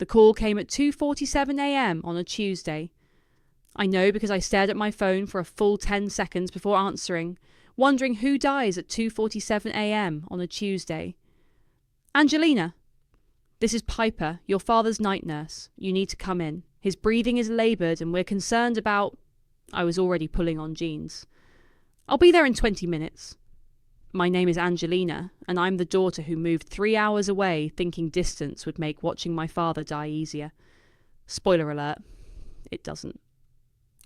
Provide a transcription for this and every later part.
The call came at 2:47 a.m. on a Tuesday. I know because I stared at my phone for a full 10 seconds before answering, wondering who dies at 2:47 a.m. on a Tuesday. Angelina, this is Piper, your father's night nurse. You need to come in. His breathing is laboured and we're concerned about... I was already pulling on jeans. I'll be there in 20 minutes. My name is Angelina, and I'm the daughter who moved 3 hours away thinking distance would make watching my father die easier. Spoiler alert, it doesn't.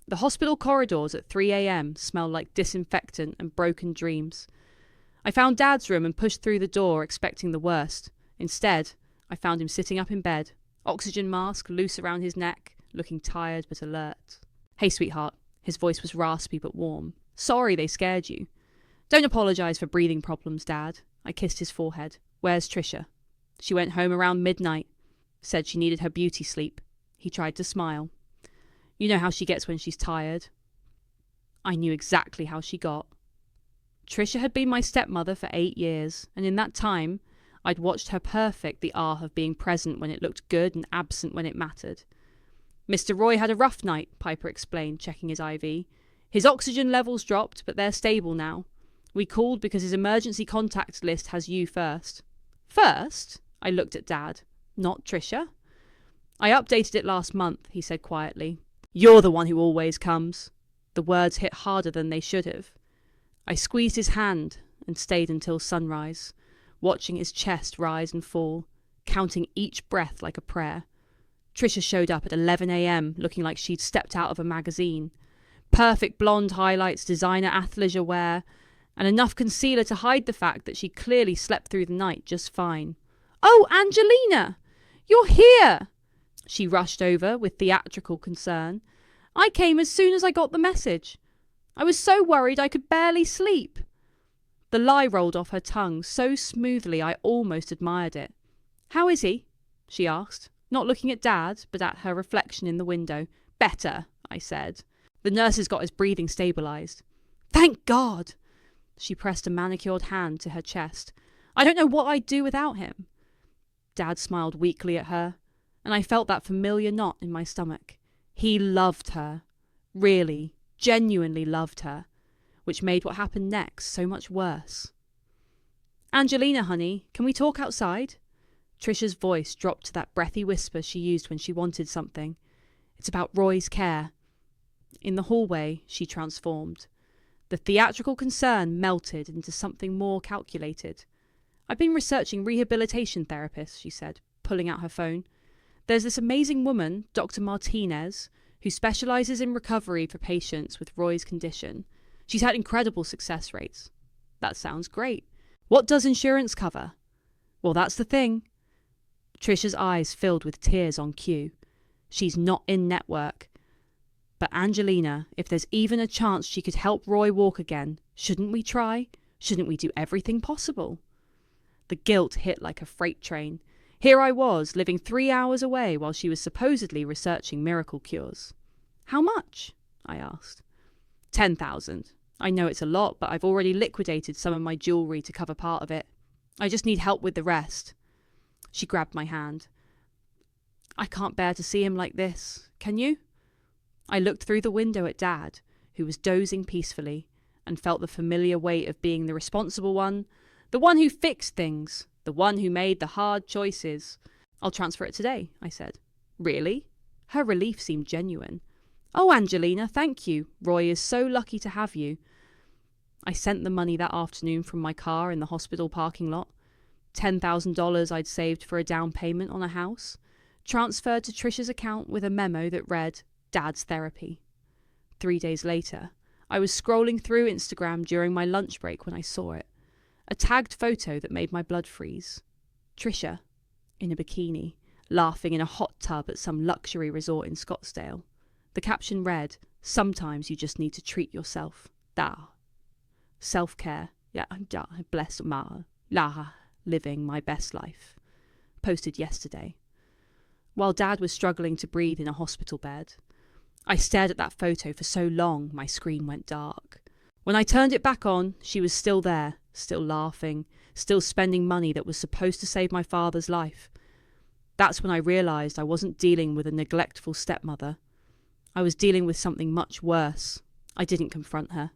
The hospital corridors at 3 a.m. smell like disinfectant and broken dreams. I found Dad's room and pushed through the door expecting the worst. Instead, I found him sitting up in bed, oxygen mask loose around his neck, looking tired but alert. Hey, sweetheart. His voice was raspy but warm. Sorry they scared you. Don't apologise for breathing problems, Dad. I kissed his forehead. Where's Trisha? She went home around midnight. Said she needed her beauty sleep. He tried to smile. You know how she gets when she's tired. I knew exactly how she got. Trisha had been my stepmother for 8 years, and in that time, I'd watched her perfect the art of being present when it looked good and absent when it mattered. Mr. Roy had a rough night, Piper explained, checking his IV. His oxygen levels dropped, but they're stable now. We called because his emergency contacts list has you first. First? I looked at Dad. Not Trisha? I updated it last month, he said quietly. You're the one who always comes. The words hit harder than they should have. I squeezed his hand and stayed until sunrise, watching his chest rise and fall, counting each breath like a prayer. Trisha showed up at 11 a.m. looking like she'd stepped out of a magazine. Perfect blonde highlights, designer athleisure wear, and enough concealer to hide the fact that she clearly slept through the night just fine. Oh, Angelina! You're here! She rushed over with theatrical concern. I came as soon as I got the message. I was so worried I could barely sleep. The lie rolled off her tongue so smoothly I almost admired it. How is he? She asked, not looking at Dad, but at her reflection in the window. Better, I said. The nurses got his breathing stabilised. Thank God! She pressed a manicured hand to her chest. I don't know what I'd do without him. Dad smiled weakly at her, and I felt that familiar knot in my stomach. He loved her. Really, genuinely loved her, which made what happened next so much worse. Angelina, honey, can we talk outside? Trisha's voice dropped to that breathy whisper she used when she wanted something. It's about Roy's care. In the hallway, she transformed. The theatrical concern melted into something more calculated. I've been researching rehabilitation therapists, she said, pulling out her phone. There's this amazing woman, Dr. Martinez, who specialises in recovery for patients with Roy's condition. She's had incredible success rates. That sounds great. What does insurance cover? Well, that's the thing. Trisha's eyes filled with tears on cue. She's not in network. But Angelina, if there's even a chance she could help Roy walk again, shouldn't we try? Shouldn't we do everything possible? The guilt hit like a freight train. Here I was, living 3 hours away while she was supposedly researching miracle cures. How much? I asked. 10,000. I know it's a lot, but I've already liquidated some of my jewellery to cover part of it. I just need help with the rest. She grabbed my hand. I can't bear to see him like this. Can you? I looked through the window at Dad, who was dozing peacefully, and felt the familiar weight of being the responsible one, the one who fixed things, the one who made the hard choices. I'll transfer it today, I said. Really? Her relief seemed genuine. Oh, Angelina, thank you. Roy is so lucky to have you. I sent the money that afternoon from my car in the hospital parking lot. $10,000 I'd saved for a down payment on a house, transferred to Trisha's account with a memo that read, Dad's therapy. 3 days later, I was scrolling through Instagram during my lunch break when I saw it. A tagged photo that made my blood freeze. Trisha, in a bikini, laughing in a hot tub at some luxury resort in Scottsdale. The caption read, sometimes you just need to treat yourself. Da. Self-care. Yeah, bless ma. La. Living my best life. Posted yesterday. While Dad was struggling to breathe in a hospital bed. I stared at that photo for so long my screen went dark. When I turned it back on, she was still there, still laughing, still spending money that was supposed to save my father's life. That's when I realised I wasn't dealing with a neglectful stepmother. I was dealing with something much worse. I didn't confront her.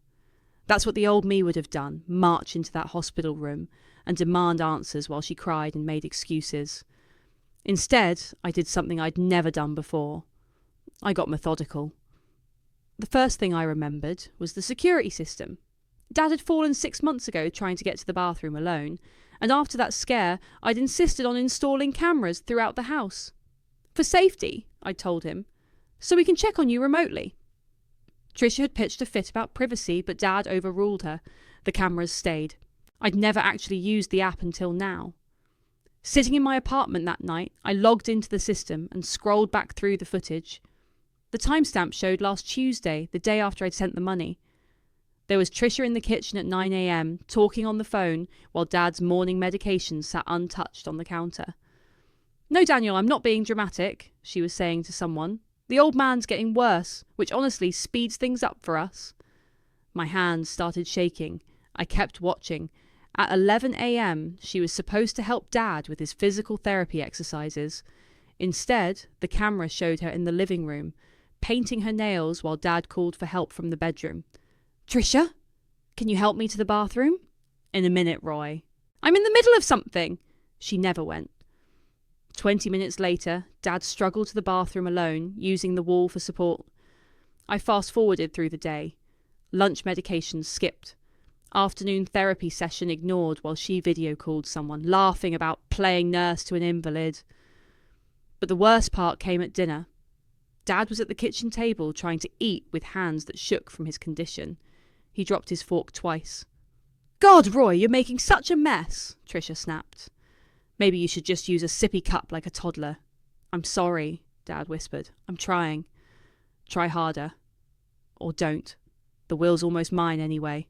That's what the old me would have done, march into that hospital room and demand answers while she cried and made excuses. Instead, I did something I'd never done before. I got methodical. The first thing I remembered was the security system. Dad had fallen 6 months ago trying to get to the bathroom alone, and after that scare, I'd insisted on installing cameras throughout the house. For safety, I told him, so we can check on you remotely. Tricia had pitched a fit about privacy, but Dad overruled her. The cameras stayed. I'd never actually used the app until now. Sitting in my apartment that night, I logged into the system and scrolled back through the footage. The timestamp showed last Tuesday, the day after I'd sent the money. There was Tricia in the kitchen at 9 a.m, talking on the phone while Dad's morning medication sat untouched on the counter. "No, Daniel, I'm not being dramatic," she was saying to someone. "The old man's getting worse, which honestly speeds things up for us." My hands started shaking. I kept watching. At 11 a.m, she was supposed to help Dad with his physical therapy exercises. Instead, the camera showed her in the living room, painting her nails while Dad called for help from the bedroom. "Tricia, can you help me to the bathroom?" "In a minute, Roy." "I'm in the middle of something." She never went. 20 minutes later, Dad struggled to the bathroom alone, using the wall for support. I fast-forwarded through the day. Lunch medications skipped. Afternoon therapy session ignored while she video called someone, laughing about playing nurse to an invalid. But the worst part came at dinner. Dad was at the kitchen table trying to eat with hands that shook from his condition. He dropped his fork twice. "God, Roy, you're making such a mess," Tricia snapped. "Maybe you should just use a sippy cup like a toddler." "I'm sorry," Dad whispered. "I'm trying." "Try harder. Or don't. The will's almost mine anyway."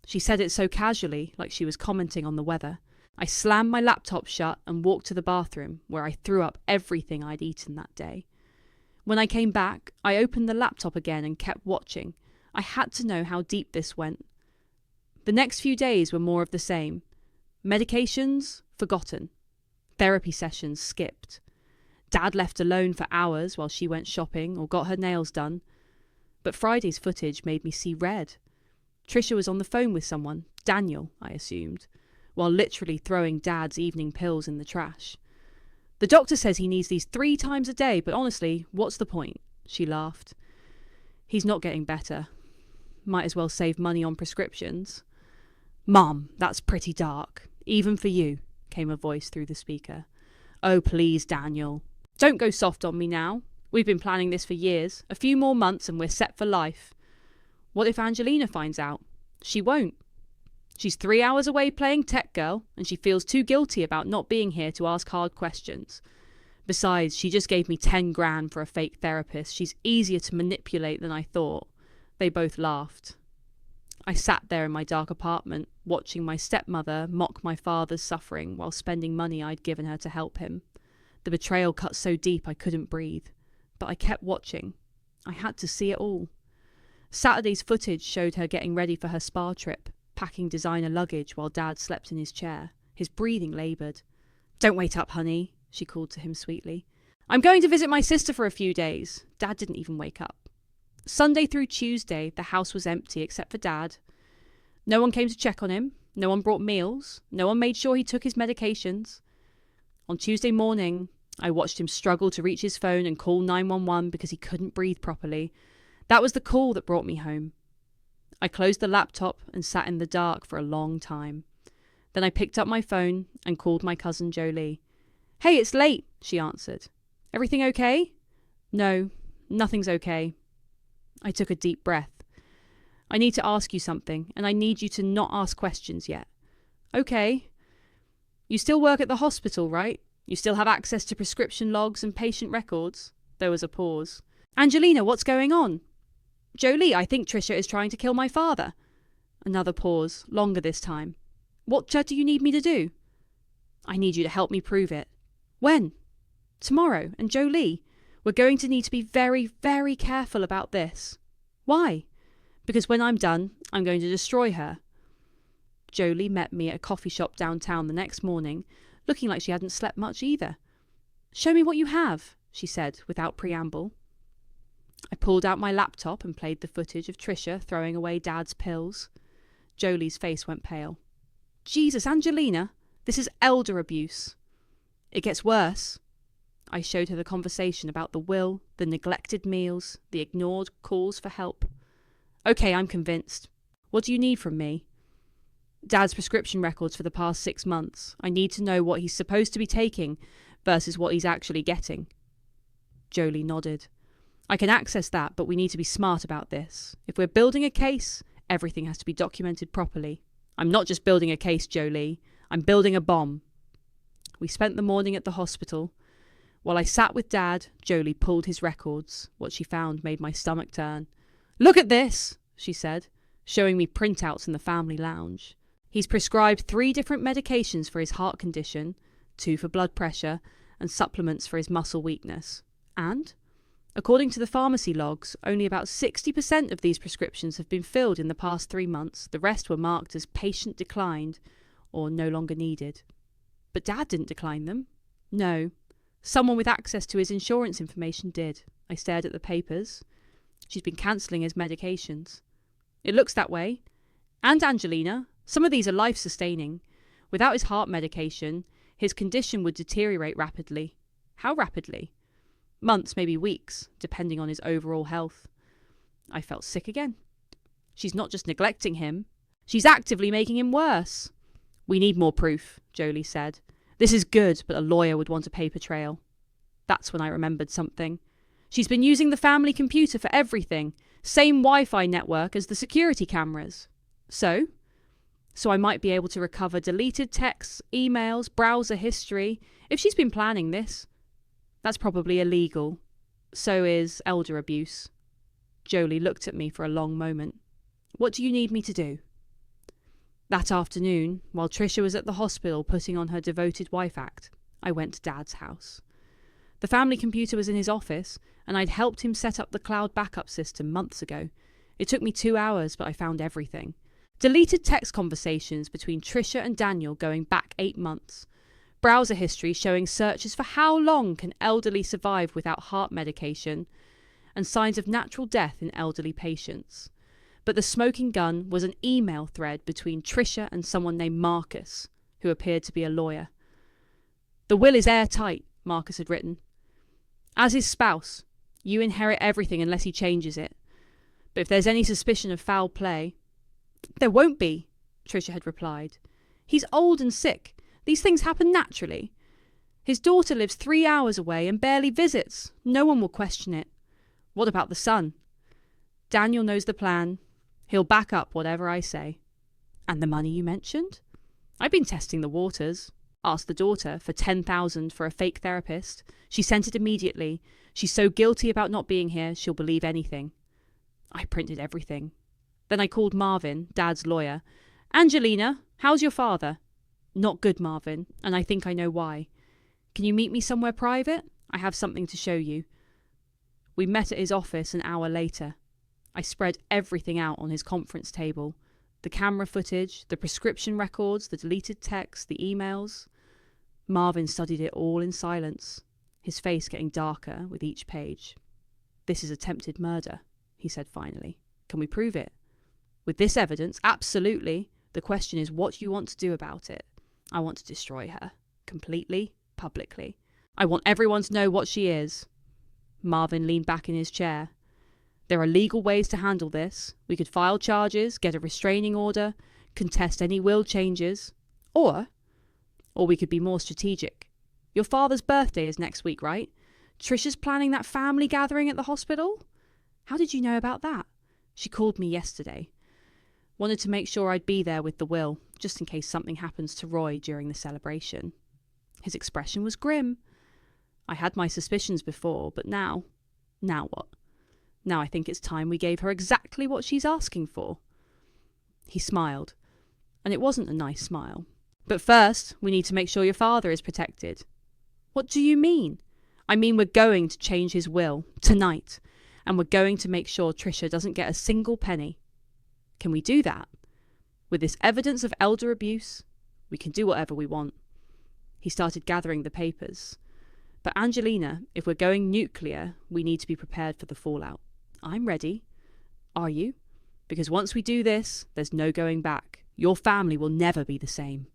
She said it so casually, like she was commenting on the weather. I slammed my laptop shut and walked to the bathroom, where I threw up everything I'd eaten that day. When I came back, I opened the laptop again and kept watching. I had to know how deep this went. The next few days were more of the same. Medications, forgotten. Therapy sessions skipped. Dad left alone for hours while she went shopping or got her nails done. But Friday's footage made me see red. Tricia was on the phone with someone, Daniel, I assumed, while literally throwing Dad's evening pills in the trash. "The doctor says he needs these 3 times a day, but honestly, what's the point?" She laughed. "He's not getting better. Might as well save money on prescriptions." "Mum, that's pretty dark, even for you," came a voice through the speaker. "Oh, please, Daniel. Don't go soft on me now. We've been planning this for years. A few more months and we're set for life." "What if Angelina finds out?" "She won't. She's 3 hours away playing tech girl, and she feels too guilty about not being here to ask hard questions. Besides, she just gave me 10 grand for a fake therapist. She's easier to manipulate than I thought." They both laughed. I sat there in my dark apartment, watching my stepmother mock my father's suffering while spending money I'd given her to help him. The betrayal cut so deep I couldn't breathe, but I kept watching. I had to see it all. Saturday's footage showed her getting ready for her spa trip, packing designer luggage while Dad slept in his chair, his breathing laboured. "Don't wait up, honey," she called to him sweetly. "I'm going to visit my sister for a few days." Dad didn't even wake up. Sunday through Tuesday, the house was empty except for Dad. No one came to check on him. No one brought meals. No one made sure he took his medications. On Tuesday morning, I watched him struggle to reach his phone and call 911 because he couldn't breathe properly. That was the call that brought me home. I closed the laptop and sat in the dark for a long time. Then I picked up my phone and called my cousin Jolie. "Hey, it's late," she answered. "Everything okay?" "No, nothing's okay." I took a deep breath. "I need to ask you something, and I need you to not ask questions yet." "Okay." "You still work at the hospital, right? You still have access to prescription logs and patient records?" There was a pause. "Angelina, what's going on?" "Jolie, I think Tricia is trying to kill my father." Another pause, longer this time. "What do you need me to do?" "I need you to help me prove it." "When?" "Tomorrow. And Jolie, we're going to need to be very, very careful about this." "Why?" "Because when I'm done, I'm going to destroy her." Jolie met me at a coffee shop downtown the next morning, looking like she hadn't slept much either. Show me what you have, she said without preamble. I pulled out my laptop and played the footage of Tricia throwing away Dad's pills. Jolie's face went pale. Jesus, Angelina, this is elder abuse. It gets worse. I showed her the conversation about the will, the neglected meals, the ignored calls for help. Okay, I'm convinced. What do you need from me? Dad's prescription records for the past 6 months. I need to know what he's supposed to be taking versus what he's actually getting. Jolie nodded. I can access that, but we need to be smart about this. If we're building a case, everything has to be documented properly. I'm not just building a case, Jolie. I'm building a bomb. We spent the morning at the hospital. While I sat with Dad, Jolie pulled his records. What she found made my stomach turn. Look at this, she said, showing me printouts in the family lounge. He's prescribed 3 different medications for his heart condition, 2 for blood pressure, and supplements for his muscle weakness. And, according to the pharmacy logs, only about 60% of these prescriptions have been filled in the past 3 months. The rest were marked as patient declined or no longer needed. But Dad didn't decline them. No. Someone with access to his insurance information did. I stared at the papers. She's been cancelling his medications. It looks that way. And Angelina, some of these are life-sustaining. Without his heart medication, his condition would deteriorate rapidly. How rapidly? Months, maybe weeks, depending on his overall health. I felt sick again. She's not just neglecting him. She's actively making him worse. We need more proof, Jolie said. This is good, but a lawyer would want a paper trail. That's when I remembered something. She's been using the family computer for everything. Same Wi-Fi network as the security cameras. So I might be able to recover deleted texts, emails, browser history. If she's been planning this, that's probably illegal. So is elder abuse. Jolie looked at me for a long moment. What do you need me to do? That afternoon, while Tricia was at the hospital putting on her devoted wife act, I went to Dad's house. The family computer was in his office, and I'd helped him set up the cloud backup system months ago. It took me 2 hours, but I found everything. Deleted text conversations between Tricia and Daniel going back 8 months. Browser history showing searches for how long can elderly survive without heart medication, and signs of natural death in elderly patients. But the smoking gun was an email thread between Tricia and someone named Marcus, who appeared to be a lawyer. The will is airtight, Marcus had written. As his spouse, you inherit everything unless he changes it. But if there's any suspicion of foul play... There won't be, Tricia had replied. He's old and sick. These things happen naturally. His daughter lives 3 hours away and barely visits. No one will question it. What about the son? Daniel knows the plan. He'll back up whatever I say. And the money you mentioned? I've been testing the waters. Asked the daughter for $10,000 for a fake therapist. She sent it immediately. She's so guilty about not being here, she'll believe anything. I printed everything. Then I called Marvin, Dad's lawyer. Angelina, how's your father? Not good, Marvin, and I think I know why. Can you meet me somewhere private? I have something to show you. We met at his office an hour later. I spread everything out on his conference table. The camera footage, the prescription records, the deleted texts, the emails. Marvin studied it all in silence, his face getting darker with each page. This is attempted murder, he said finally. Can we prove it? With this evidence, absolutely. The question is what you want to do about it. I want to destroy her. Completely, publicly. I want everyone to know what she is. Marvin leaned back in his chair. There are legal ways to handle this. We could file charges, get a restraining order, contest any will changes. Or we could be more strategic. Your father's birthday is next week, right? Tricia's planning that family gathering at the hospital? How did you know about that? She called me yesterday. Wanted to make sure I'd be there with the will, just in case something happens to Roy during the celebration. His expression was grim. I had my suspicions before, but now what? Now I think it's time we gave her exactly what she's asking for. He smiled, and it wasn't a nice smile. But first, we need to make sure your father is protected. What do you mean? I mean we're going to change his will, tonight, and we're going to make sure Tricia doesn't get a single penny. Can we do that? With this evidence of elder abuse, we can do whatever we want. He started gathering the papers. But Angelina, if we're going nuclear, we need to be prepared for the fallout. I'm ready. Are you? Because once we do this, there's no going back. Your family will never be the same.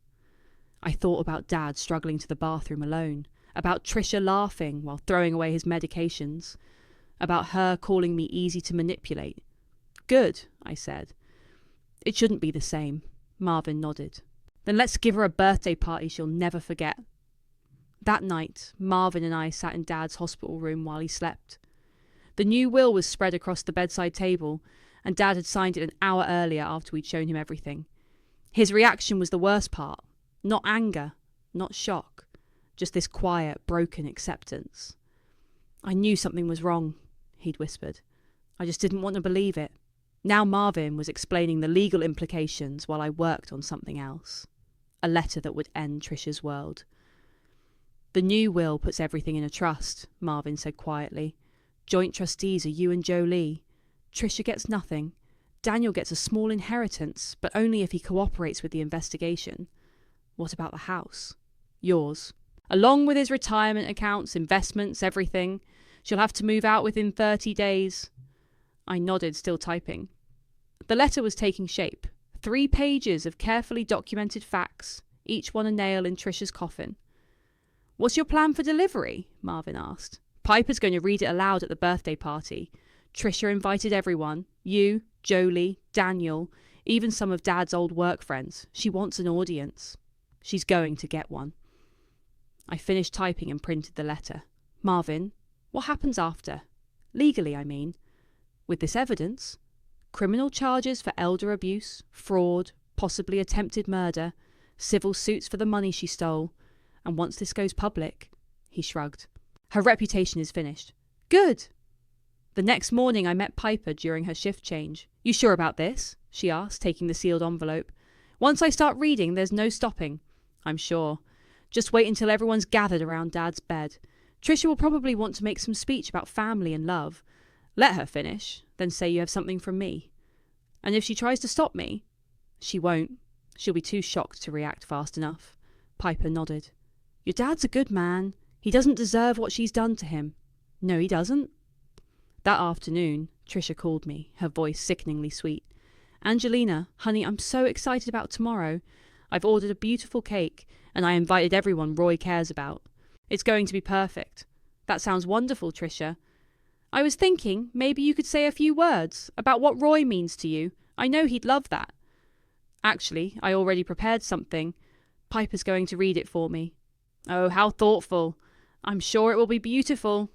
I thought about Dad struggling to the bathroom alone, about Trisha laughing while throwing away his medications, about her calling me easy to manipulate. Good, I said. It shouldn't be the same. Marvin nodded. Then let's give her a birthday party she'll never forget. That night, Marvin and I sat in Dad's hospital room while he slept. The new will was spread across the bedside table, and Dad had signed it an hour earlier after we'd shown him everything. His reaction was the worst part. Not anger, not shock, just this quiet, broken acceptance. I knew something was wrong, he'd whispered. I just didn't want to believe it. Now Marvin was explaining the legal implications while I worked on something else. A letter that would end Trisha's world. The new will puts everything in a trust, Marvin said quietly. Joint trustees are you and Jolie. Trisha gets nothing. Daniel gets a small inheritance, but only if he cooperates with the investigation. What about the house? Yours. Along with his retirement accounts, investments, everything. She'll have to move out within 30 days. I nodded, still typing. The letter was taking shape. 3 pages of carefully documented facts, each one a nail in Trisha's coffin. What's your plan for delivery? Marvin asked. Piper's going to read it aloud at the birthday party. Trisha invited everyone. You, Jolie, Daniel, even some of Dad's old work friends. She wants an audience. She's going to get one. I finished typing and printed the letter. Marvin, what happens after? Legally, I mean. With this evidence, criminal charges for elder abuse, fraud, possibly attempted murder, civil suits for the money she stole, and once this goes public, he shrugged. Her reputation is finished. Good. The next morning I met Piper during her shift change. You sure about this? She asked, taking the sealed envelope. Once I start reading, there's no stopping. I'm sure. Just wait until everyone's gathered around Dad's bed. Trisha will probably want to make some speech about family and love. Let her finish, then say you have something from me. And if she tries to stop me, she won't. She'll be too shocked to react fast enough. Piper nodded. Your dad's a good man. He doesn't deserve what she's done to him. No, he doesn't. That afternoon, Trisha called me, her voice sickeningly sweet. Angelina, honey, I'm so excited about tomorrow. I've ordered a beautiful cake, and I invited everyone Roy cares about. It's going to be perfect. That sounds wonderful, Trisha. I was thinking maybe you could say a few words about what Roy means to you. I know he'd love that. Actually, I already prepared something. Piper's going to read it for me. Oh, how thoughtful. I'm sure it will be beautiful.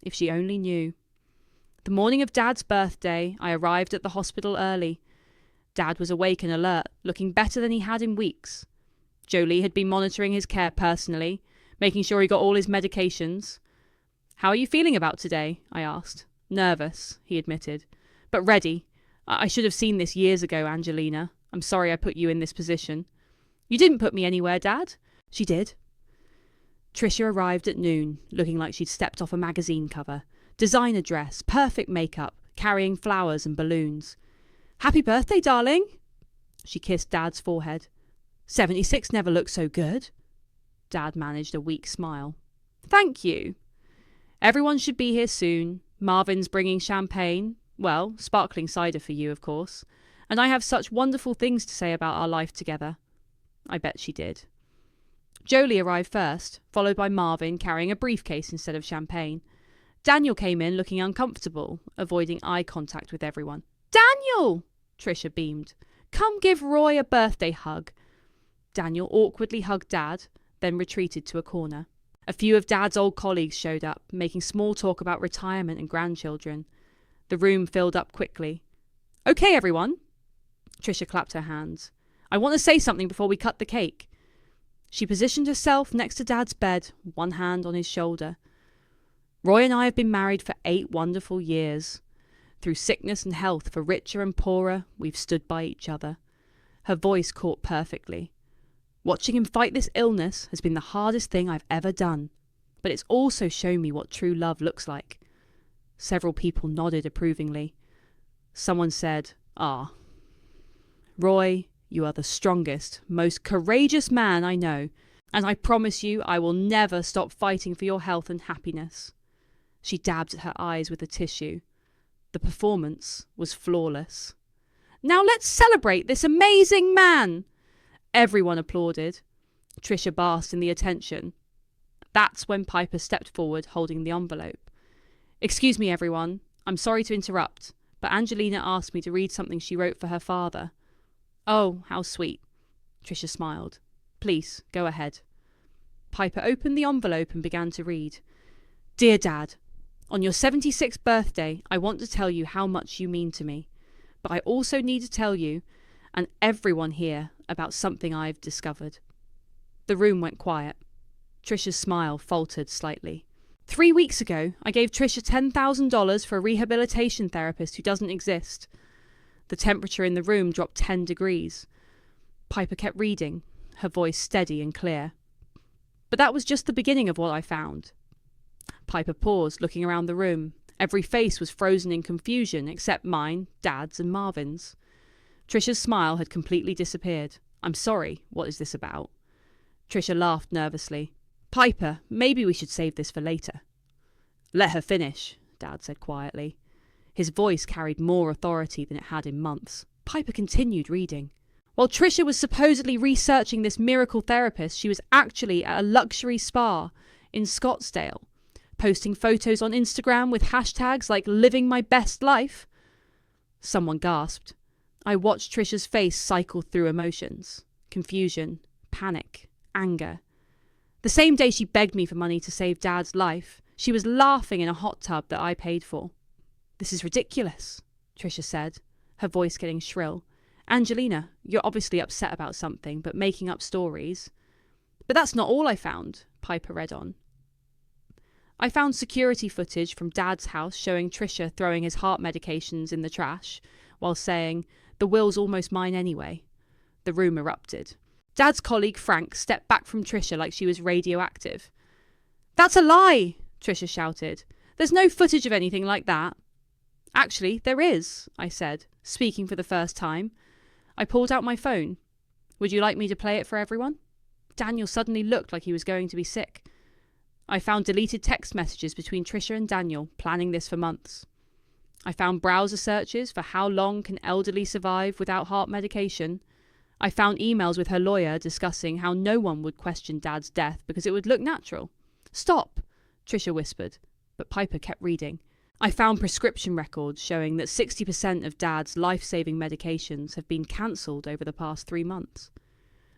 If she only knew. The morning of Dad's birthday, I arrived at the hospital early. Dad was awake and alert, looking better than he had in weeks. Jolie had been monitoring his care personally, making sure he got all his medications. How are you feeling about today? I asked. Nervous, he admitted, but ready. I should have seen this years ago, Angelina. I'm sorry I put you in this position. You didn't put me anywhere, Dad. She did. Trisha arrived at noon, looking like she'd stepped off a magazine cover. Designer dress, perfect makeup, carrying flowers and balloons. Happy birthday, darling. She kissed Dad's forehead. 76 never looked so good. Dad managed a weak smile. Thank you. Everyone should be here soon. Marvin's bringing champagne. Well, sparkling cider for you, of course. And I have such wonderful things to say about our life together. I bet she did. Jolie arrived first, followed by Marvin carrying a briefcase instead of champagne. Daniel came in looking uncomfortable, avoiding eye contact with everyone. Daniel! Trisha beamed. Come give Roy a birthday hug. Daniel awkwardly hugged Dad, then retreated to a corner. A few of Dad's old colleagues showed up, making small talk about retirement and grandchildren. The room filled up quickly. Okay, everyone. Trisha clapped her hands. I want to say something before we cut the cake. She positioned herself next to Dad's bed, one hand on his shoulder. Roy and I have been married for 8 wonderful years. Through sickness and health, for richer and poorer, we've stood by each other. Her voice caught perfectly. Watching him fight this illness has been the hardest thing I've ever done, but it's also shown me what true love looks like. Several people nodded approvingly. Someone said, "Ah. Roy, you are the strongest, most courageous man I know. And I promise you I will never stop fighting for your health and happiness. She dabbed at her eyes with a tissue. The performance was flawless. Now let's celebrate this amazing man! Everyone applauded. Trisha basked in the attention. That's when Piper stepped forward, holding the envelope. Excuse me, everyone. I'm sorry to interrupt, but Angelina asked me to read something she wrote for her father. Oh, how sweet. Trisha smiled. Please, go ahead. Piper opened the envelope and began to read. Dear Dad, on your 76th birthday, I want to tell you how much you mean to me. But I also need to tell you, and everyone here, about something I've discovered. The room went quiet. Trisha's smile faltered slightly. 3 weeks ago, I gave Trisha $10,000 for a rehabilitation therapist who doesn't exist. The temperature in the room dropped 10 degrees. Piper kept reading, her voice steady and clear. But that was just the beginning of what I found. Piper paused, looking around the room. Every face was frozen in confusion, except mine, Dad's, and Marvin's. Trisha's smile had completely disappeared. I'm sorry, what is this about? Trisha laughed nervously. Piper, maybe we should save this for later. Let her finish, Dad said quietly. His voice carried more authority than it had in months. Piper continued reading. While Trisha was supposedly researching this miracle therapist, she was actually at a luxury spa in Scottsdale, posting photos on Instagram with hashtags like living my best life. Someone gasped. I watched Trisha's face cycle through emotions. Confusion, panic, anger. The same day she begged me for money to save Dad's life, she was laughing in a hot tub that I paid for. This is ridiculous, Trisha said, her voice getting shrill. Angelina, you're obviously upset about something, but making up stories. But that's not all I found, Piper read on. I found security footage from Dad's house showing Trisha throwing his heart medications in the trash, while saying, the will's almost mine anyway. The room erupted. Dad's colleague Frank stepped back from Trisha like she was radioactive. That's a lie, Trisha shouted. There's no footage of anything like that. Actually, there is, I said, speaking for the first time. I pulled out my phone. Would you like me to play it for everyone? Daniel suddenly looked like he was going to be sick. I found deleted text messages between Trisha and Daniel, planning this for months. I found browser searches for how long can elderly survive without heart medication. I found emails with her lawyer discussing how no one would question Dad's death because it would look natural. Stop, Trisha whispered, but Piper kept reading. I found prescription records showing that 60% of Dad's life-saving medications have been cancelled over the past 3 months.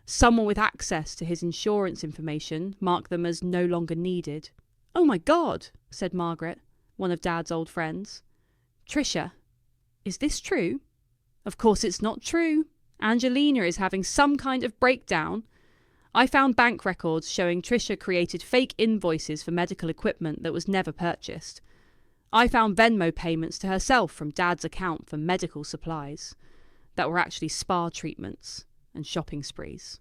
Someone with access to his insurance information marked them as no longer needed. Oh my God, said Margaret, one of Dad's old friends. Trisha, is this true? Of course it's not true. Angelina is having some kind of breakdown. I found bank records showing Trisha created fake invoices for medical equipment that was never purchased. I found Venmo payments to herself from Dad's account for medical supplies that were actually spa treatments and shopping sprees.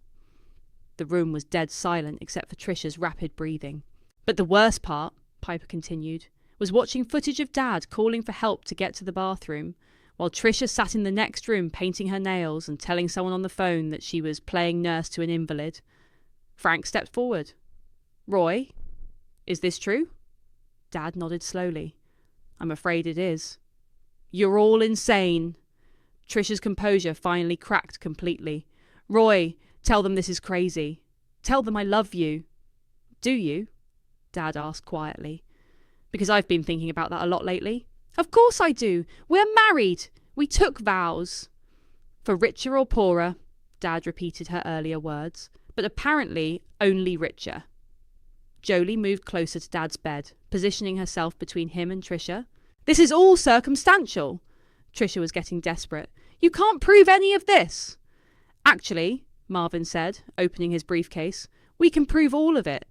The room was dead silent except for Trisha's rapid breathing. But the worst part, Piper continued, was watching footage of Dad calling for help to get to the bathroom, while Trisha sat in the next room painting her nails and telling someone on the phone that she was playing nurse to an invalid. Frank stepped forward. Roy, is this true? Dad nodded slowly. I'm afraid it is. You're all insane. Trisha's composure finally cracked completely. Roy, tell them this is crazy. Tell them I love you. Do you? Dad asked quietly. Because I've been thinking about that a lot lately. Of course I do. We're married. We took vows. For richer or poorer, Dad repeated her earlier words, but apparently only richer. Jolie moved closer to Dad's bed, positioning herself between him and Trisha. This is all circumstantial. Trisha was getting desperate. You can't prove any of this. Actually, Marvin said, opening his briefcase, we can prove all of it.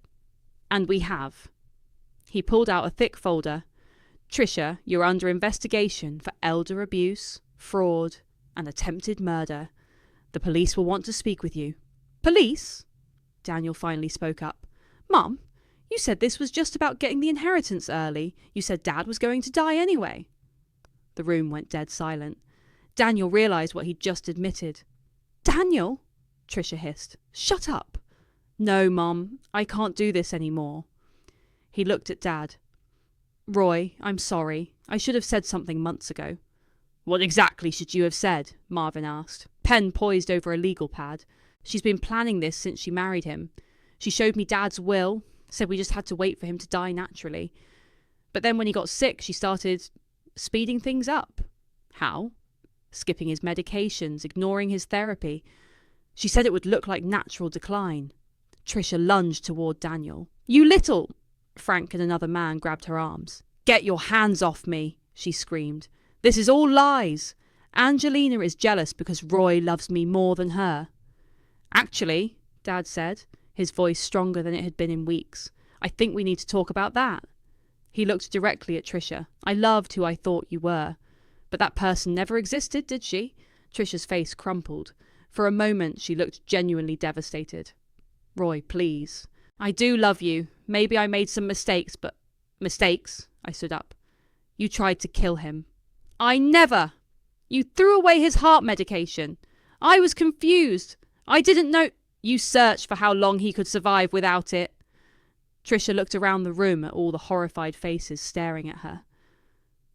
And we have. He pulled out a thick folder. Trisha, you're under investigation for elder abuse, fraud, and attempted murder. The police will want to speak with you. Police? Daniel finally spoke up. Mum, you said this was just about getting the inheritance early. You said Dad was going to die anyway. The room went dead silent. Daniel realised what he'd just admitted. Daniel? Trisha hissed. Shut up. No, Mom, I can't do this anymore. He looked at Dad. Roy, I'm sorry. I should have said something months ago. What exactly should you have said? Marvin asked, pen poised over a legal pad. She's been planning this since she married him. She showed me Dad's will, said we just had to wait for him to die naturally. But then when he got sick, she started speeding things up. How? Skipping his medications, ignoring his therapy. She said it would look like natural decline. Tricia lunged toward Daniel. You little... Frank and another man grabbed her arms. Get your hands off me, she screamed. This is all lies. Angelina is jealous because Roy loves me more than her. Actually, Dad said, his voice stronger than it had been in weeks, I think we need to talk about that. He looked directly at Tricia. I loved who I thought you were. But that person never existed, did she? Tricia's face crumpled. For a moment, she looked genuinely devastated. Roy, please. I do love you. Maybe I made some mistakes, but... Mistakes? I stood up. You tried to kill him. I never! You threw away his heart medication. I was confused. I didn't know... You searched for how long he could survive without it. Tricia looked around the room at all the horrified faces staring at her.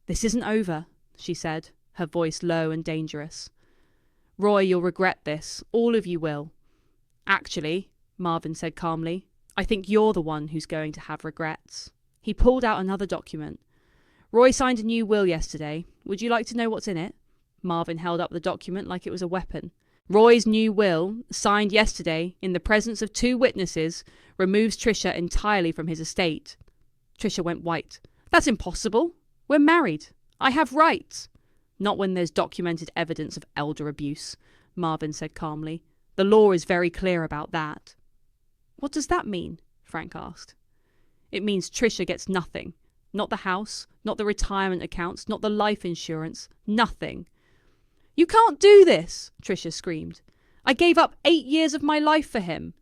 This isn't over, she said, her voice low and dangerous. Roy, you'll regret this. All of you will. Actually, Marvin said calmly, I think you're the one who's going to have regrets. He pulled out another document. Roy signed a new will yesterday. Would you like to know what's in it? Marvin held up the document like it was a weapon. Roy's new will, signed yesterday in the presence of 2 witnesses, removes Tricia entirely from his estate. Tricia went white. That's impossible. We're married. I have rights. Not when there's documented evidence of elder abuse, Marvin said calmly. The law is very clear about that. What does that mean? Frank asked. It means Tricia gets nothing. Not the house, not the retirement accounts, not the life insurance. Nothing. You can't do this, Tricia screamed. I gave up 8 years of my life for him.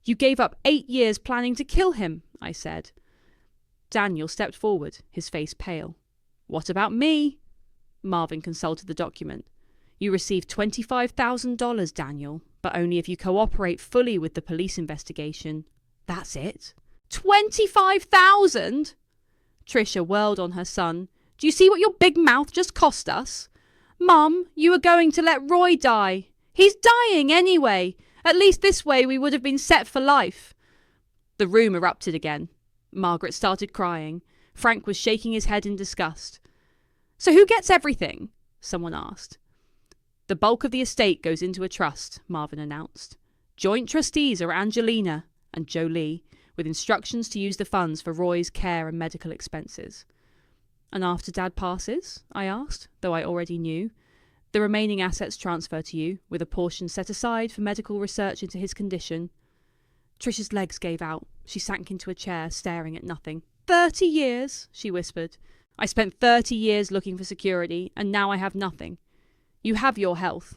You gave up 8 years planning to kill him, I said. Daniel stepped forward, his face pale. What about me? Marvin consulted the document. You received $25,000, Daniel, but only if you cooperate fully with the police investigation. That's it. 25,000? Tricia whirled on her son. Do you see what your big mouth just cost us? Mum, you were going to let Roy die. He's dying anyway. At least this way we would have been set for life. The room erupted again. Margaret started crying. Frank was shaking his head in disgust. So who gets everything? Someone asked. The bulk of the estate goes into a trust, Marvin announced. Joint trustees are Angelina and Jolie, with instructions to use the funds for Roy's care and medical expenses. And after Dad passes? I asked, though I already knew. The remaining assets transfer to you, with a portion set aside for medical research into his condition. Tricia's legs gave out. She sank into a chair, staring at nothing. 30 years, she whispered. I spent 30 years looking for security, and now I have nothing. You have your health,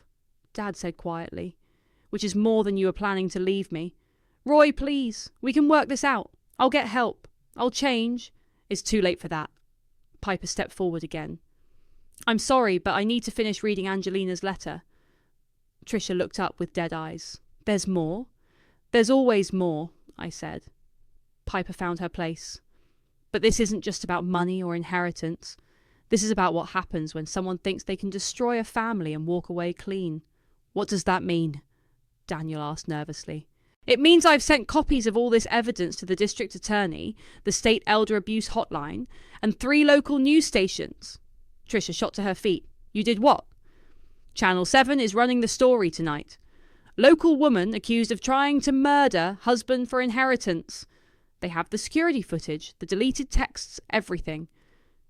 Dad said quietly, which is more than you were planning to leave me. Roy, please, we can work this out. I'll get help. I'll change. It's too late for that. Piper stepped forward again. I'm sorry, but I need to finish reading Angelina's letter. Tricia looked up with dead eyes. There's more? There's always more, I said. Piper found her place. But this isn't just about money or inheritance. This is about what happens when someone thinks they can destroy a family and walk away clean. What does that mean? Daniel asked nervously. It means I've sent copies of all this evidence to the district attorney, the state elder abuse hotline, and 3 local news stations. Tricia shot to her feet. You did what? Channel 7 is running the story tonight. Local woman accused of trying to murder husband for inheritance. They have the security footage, the deleted texts, everything.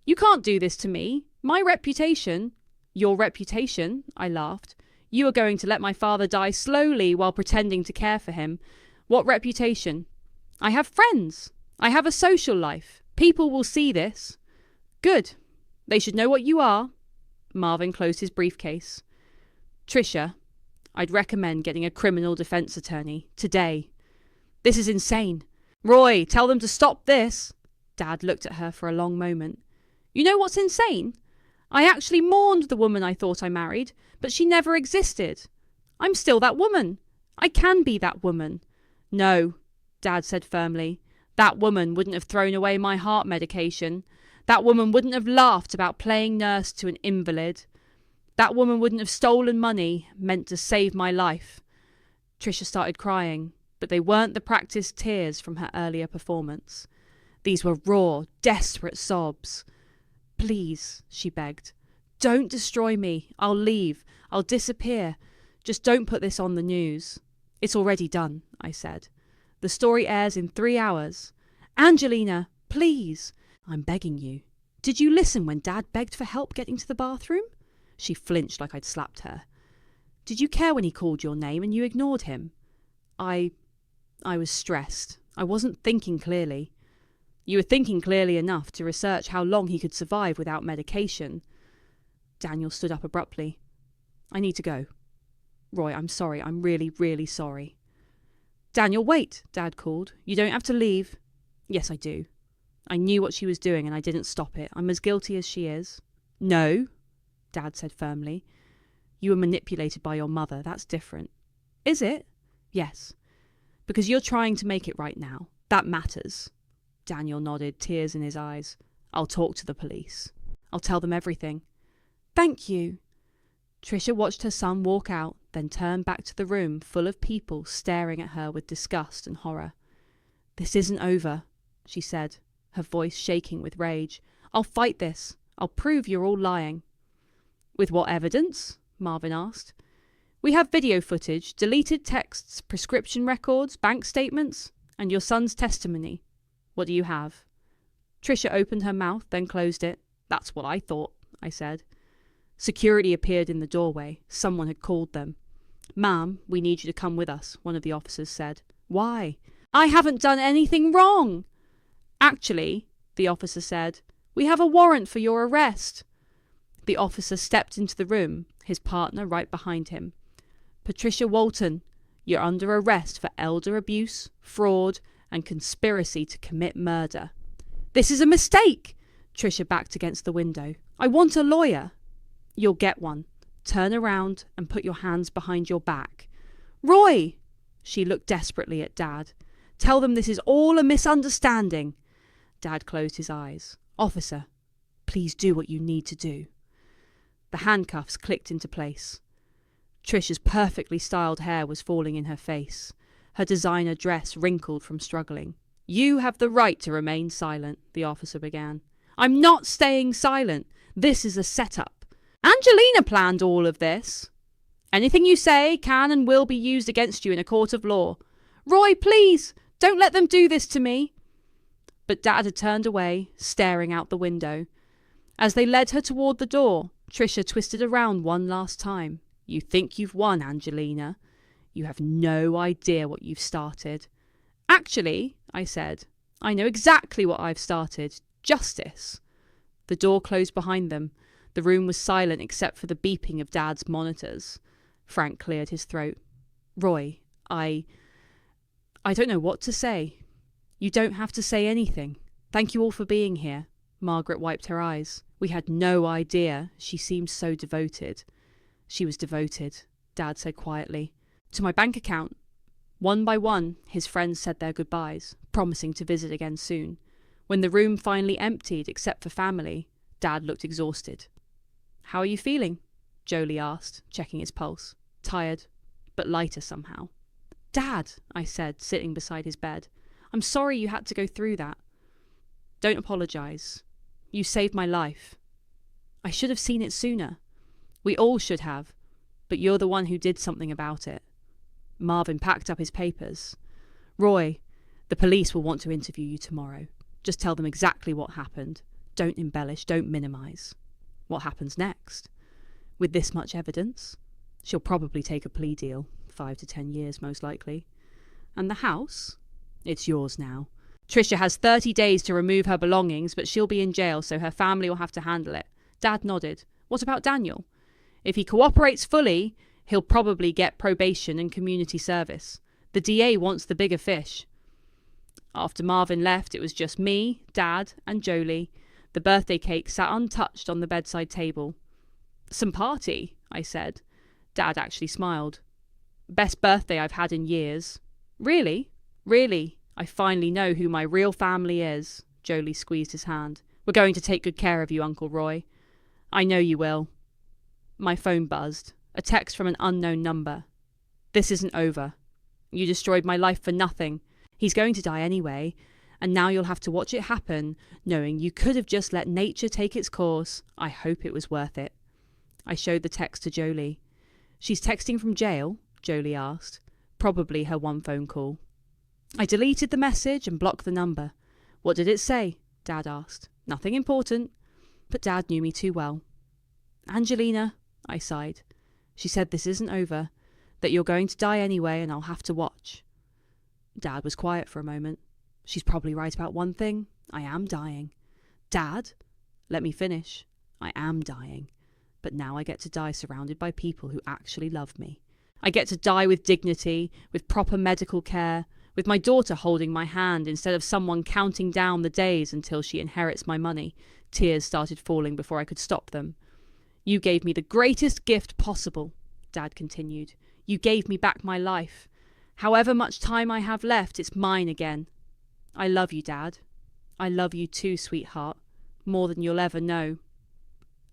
You can't do this to me. My reputation... Your reputation, I laughed. You are going to let my father die slowly while pretending to care for him. What reputation? I have friends. I have a social life. People will see this. Good. They should know what you are. Marvin closed his briefcase. Tricia, I'd recommend getting a criminal defense attorney. Today. This is insane. Roy, tell them to stop this. Dad looked at her for a long moment. You know what's insane? I actually mourned the woman I thought I married, but she never existed. I'm still that woman. I can be that woman. No, Dad said firmly. That woman wouldn't have thrown away my heart medication. That woman wouldn't have laughed about playing nurse to an invalid. That woman wouldn't have stolen money meant to save my life. Tricia started crying, but they weren't the practiced tears from her earlier performance. These were raw, desperate sobs. Please, she begged. Don't destroy me. I'll leave. I'll disappear. Just don't put this on the news. It's already done, I said. The story airs in 3 hours. Angelina, please. I'm begging you. Did you listen when Dad begged for help getting to the bathroom? She flinched like I'd slapped her. Did you care when he called your name and you ignored him? I was stressed. I wasn't thinking clearly. You were thinking clearly enough to research how long he could survive without medication. Daniel stood up abruptly. I need to go. Roy, I'm sorry. I'm really, really sorry. Daniel, wait, Dad called. You don't have to leave. Yes, I do. I knew what she was doing and I didn't stop it. I'm as guilty as she is. No, Dad said firmly. You were manipulated by your mother. That's different. Is it? Yes. Because you're trying to make it right now. That matters. Daniel nodded, tears in his eyes. I'll talk to the police. I'll tell them everything. Thank you. Tricia watched her son walk out, then turn back to the room full of people staring at her with disgust and horror. This isn't over, she said, her voice shaking with rage. I'll fight this. I'll prove you're all lying. With what evidence? Marvin asked. We have video footage, deleted texts, prescription records, bank statements, and your son's testimony. What do you have? Tricia opened her mouth, then closed it. That's what I thought, I said. Security appeared in the doorway. Someone had called them. Ma'am, we need you to come with us, one of the officers said. Why? I haven't done anything wrong. Actually, the officer said, we have a warrant for your arrest. The officer stepped into the room, his partner right behind him. Patricia Walton, you're under arrest for elder abuse, fraud, and conspiracy to commit murder. This is a mistake! Tricia backed against the window. I want a lawyer. You'll get one. Turn around and put your hands behind your back. Roy! She looked desperately at Dad. Tell them this is all a misunderstanding. Dad closed his eyes. Officer, please do what you need to do. The handcuffs clicked into place. Tricia's perfectly styled hair was falling in her face. Her designer dress wrinkled from struggling. You have the right to remain silent, the officer began. I'm not staying silent. This is a setup. Angelina planned all of this. Anything you say can and will be used against you in a court of law. Roy, please, don't let them do this to me. But Dad had turned away, staring out the window. As they led her toward the door, Tricia twisted around one last time. You think you've won, Angelina. You have no idea what you've started. Actually, I said, I know exactly what I've started. Justice. The door closed behind them. The room was silent except for the beeping of Dad's monitors. Frank cleared his throat. Roy, I don't know what to say. You don't have to say anything. Thank you all for being here. Margaret wiped her eyes. We had no idea. She seemed so devoted. She was devoted, Dad said quietly. To my bank account. One by one, his friends said their goodbyes, promising to visit again soon. When the room finally emptied except for family, Dad looked exhausted. How are you feeling? Jolie asked, checking his pulse. Tired, but lighter somehow. Dad, I said, sitting beside his bed. I'm sorry you had to go through that. Don't apologise. You saved my life. I should have seen it sooner. We all should have, but you're the one who did something about it. Marvin packed up his papers. Roy, the police will want to interview you tomorrow. Just tell them exactly what happened. Don't embellish, don't minimise. What happens next? With this much evidence, she'll probably take a plea deal, 5 to 10 years most likely. And the house? It's yours now. Tricia has 30 days to remove her belongings, but she'll be in jail, so her family will have to handle it. Dad nodded. What about Daniel? If he cooperates fully, he'll probably get probation and community service. The DA wants the bigger fish. After Marvin left, it was just me, Dad, and Jolie. The birthday cake sat untouched on the bedside table. Some party, I said. Dad actually smiled. Best birthday I've had in years. Really? Really, I finally know who my real family is. Jolie squeezed his hand. We're going to take good care of you, Uncle Roy. I know you will. My phone buzzed. A text from an unknown number. This isn't over. You destroyed my life for nothing. He's going to die anyway, and now you'll have to watch it happen, knowing you could have just let nature take its course. I hope it was worth it. I showed the text to Jolie. She's texting from jail? Jolie asked. Probably her one phone call. I deleted the message and blocked the number. What did it say? Dad asked. Nothing important. But Dad knew me too well. Angelina, I sighed. She said this isn't over, that you're going to die anyway and I'll have to watch. Dad was quiet for a moment. She's probably right about one thing. I am dying. Dad, let me finish. I am dying. But now I get to die surrounded by people who actually love me. I get to die with dignity, with proper medical care, with my daughter holding my hand instead of someone counting down the days until she inherits my money. Tears started falling before I could stop them. You gave me the greatest gift possible, Dad continued. You gave me back my life. However much time I have left, it's mine again. I love you, Dad. I love you too, sweetheart, more than you'll ever know.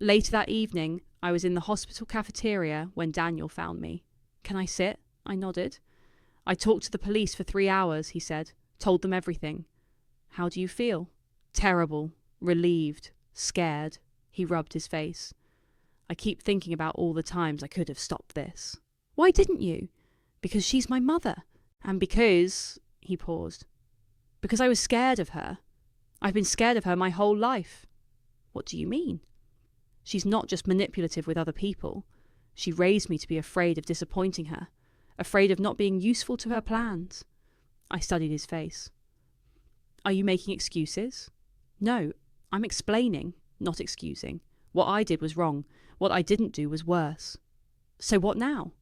Later that evening, I was in the hospital cafeteria when Daniel found me. Can I sit? I nodded. I talked to the police for 3 hours, he said. Told them everything. How do you feel? Terrible, relieved, scared. He rubbed his face. I keep thinking about all the times I could have stopped this. Why didn't you? Because she's my mother. And because... He paused. Because I was scared of her. I've been scared of her my whole life. What do you mean? She's not just manipulative with other people. She raised me to be afraid of disappointing her, afraid of not being useful to her plans. I studied his face. Are you making excuses? No, I'm explaining, not excusing. What I did was wrong. What I didn't do was worse. So what now?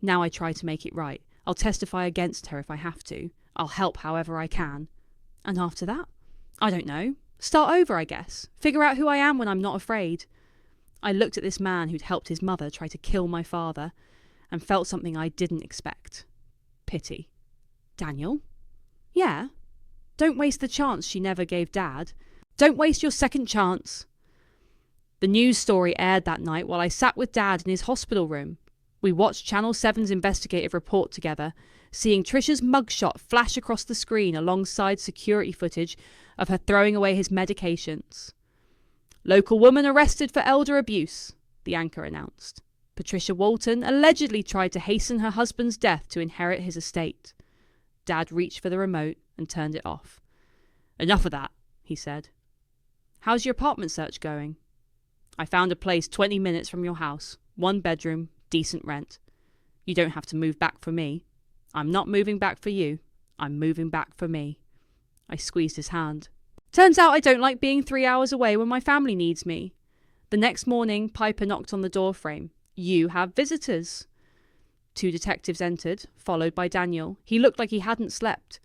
Now I try to make it right. I'll testify against her if I have to. I'll help however I can. And after that? I don't know. Start over, I guess. Figure out who I am when I'm not afraid. I looked at this man who'd helped his mother try to kill my father and felt something I didn't expect. Pity. Daniel? Yeah? Don't waste the chance she never gave Dad. Don't waste your second chance. The news story aired that night while I sat with Dad in his hospital room. We watched Channel 7's investigative report together, seeing Trisha's mugshot flash across the screen alongside security footage of her throwing away his medications. Local woman arrested for elder abuse, the anchor announced. Patricia Walton allegedly tried to hasten her husband's death to inherit his estate. Dad reached for the remote and turned it off. Enough of that, he said. How's your apartment search going? I found a place 20 minutes from your house. 1 bedroom, decent rent. You don't have to move back for me. I'm not moving back for you. I'm moving back for me. I squeezed his hand. Turns out I don't like being 3 hours away when my family needs me. The next morning, Piper knocked on the doorframe. You have visitors. 2 detectives entered, followed by Daniel. He looked like he hadn't slept.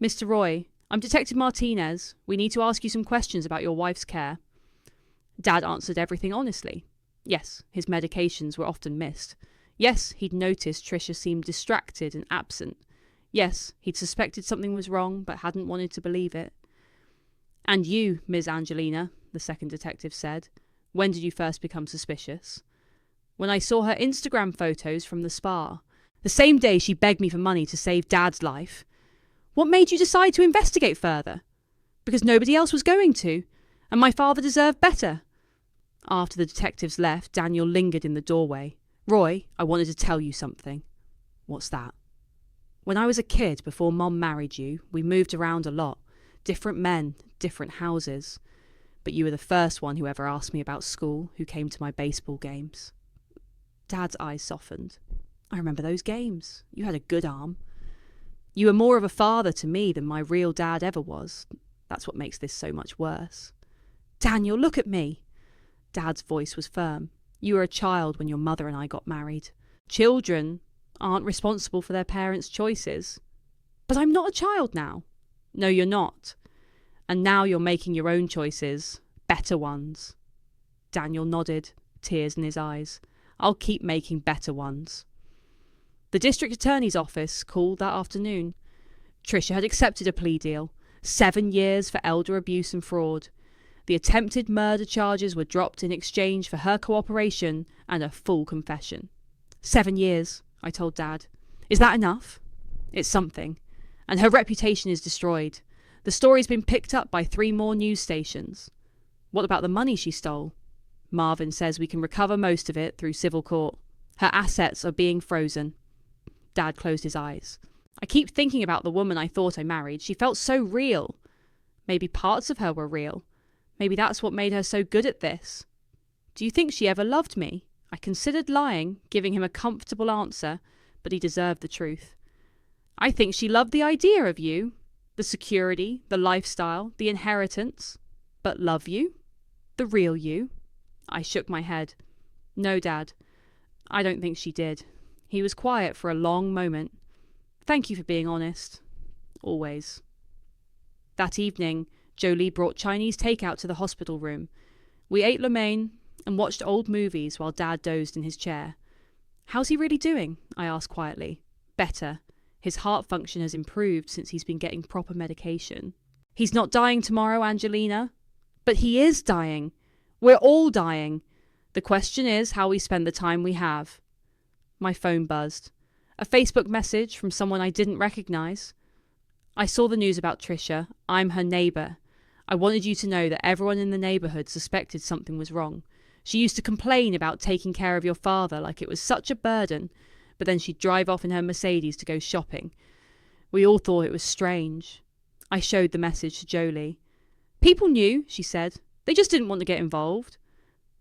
Mr. Roy, I'm Detective Martinez. We need to ask you some questions about your wife's care. Dad answered everything honestly. Yes, his medications were often missed. Yes, he'd noticed Tricia seemed distracted and absent. Yes, he'd suspected something was wrong, but hadn't wanted to believe it. And you, Ms. Angelina, the second detective said. When did you first become suspicious? When I saw her Instagram photos from the spa. The same day she begged me for money to save Dad's life. What made you decide to investigate further? Because nobody else was going to, and my father deserved better. After the detectives left, Daniel lingered in the doorway. Roy, I wanted to tell you something. What's that? When I was a kid, before Mom married you, we moved around a lot. Different men, different houses. But you were the first one who ever asked me about school, who came to my baseball games. Dad's eyes softened. I remember those games. You had a good arm. You were more of a father to me than my real dad ever was. That's what makes this so much worse. Daniel, look at me. Dad's voice was firm. You were a child when your mother and I got married. Children aren't responsible for their parents' choices. But I'm not a child now. No, you're not. And now you're making your own choices. Better ones. Daniel nodded, tears in his eyes. I'll keep making better ones. The district attorney's office called that afternoon. Tricia had accepted a plea deal. 7 years for elder abuse and fraud. The attempted murder charges were dropped in exchange for her cooperation and a full confession. 7 years, I told Dad. Is that enough? It's something. And her reputation is destroyed. The story's been picked up by 3 more news stations. What about the money she stole? Marvin says we can recover most of it through civil court. Her assets are being frozen. Dad closed his eyes. I keep thinking about the woman I thought I married. She felt so real. Maybe parts of her were real. Maybe that's what made her so good at this. Do you think she ever loved me? I considered lying, giving him a comfortable answer, but he deserved the truth. I think she loved the idea of you. The security, the lifestyle, the inheritance. But love you? The real you? I shook my head. No, Dad. I don't think she did. He was quiet for a long moment. Thank you for being honest. Always. That evening, Jolie brought Chinese takeout to the hospital room. We ate lo mein and watched old movies while Dad dozed in his chair. How's he really doing? I asked quietly. Better. His heart function has improved since he's been getting proper medication. He's not dying tomorrow, Angelina. But he is dying. We're all dying. The question is how we spend the time we have. My phone buzzed. A Facebook message from someone I didn't recognise. I saw the news about Tricia. I'm her neighbour. I wanted you to know that everyone in the neighbourhood suspected something was wrong. She used to complain about taking care of your father like it was such a burden, but then she'd drive off in her Mercedes to go shopping. We all thought it was strange. I showed the message to Jolie. People knew, she said. They just didn't want to get involved.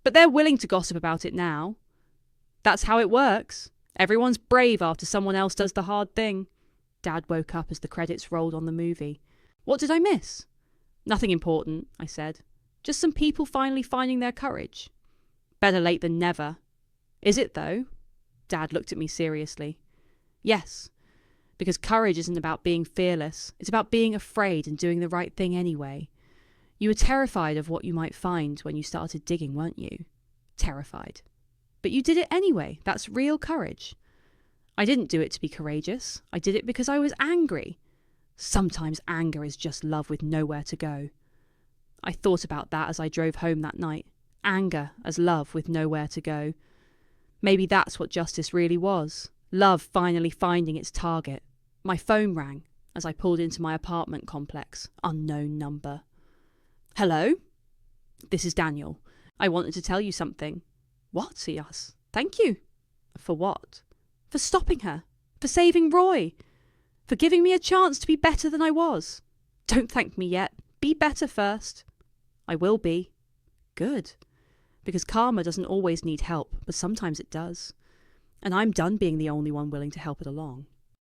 But they're willing to gossip about it now. That's how it works. Everyone's brave after someone else does the hard thing. Dad woke up as the credits rolled on the movie. What did I miss? Nothing important, I said. Just some people finally finding their courage. Better late than never. Is it, though? Dad looked at me seriously. Yes, because courage isn't about being fearless. It's about being afraid and doing the right thing anyway. You were terrified of what you might find when you started digging, weren't you? Terrified. But you did it anyway. That's real courage. I didn't do it to be courageous. I did it because I was angry. Sometimes anger is just love with nowhere to go. I thought about that as I drove home that night. Anger as love with nowhere to go. Maybe that's what justice really was. Love finally finding its target. My phone rang as I pulled into my apartment complex. Unknown number. Hello? This is Daniel. I wanted to tell you something. What? He asked. Thank you. For what? For stopping her. For saving Roy. For giving me a chance to be better than I was. Don't thank me yet. Be better first. I will be. Good. Because karma doesn't always need help, but sometimes it does. And I'm done being the only one willing to help it along.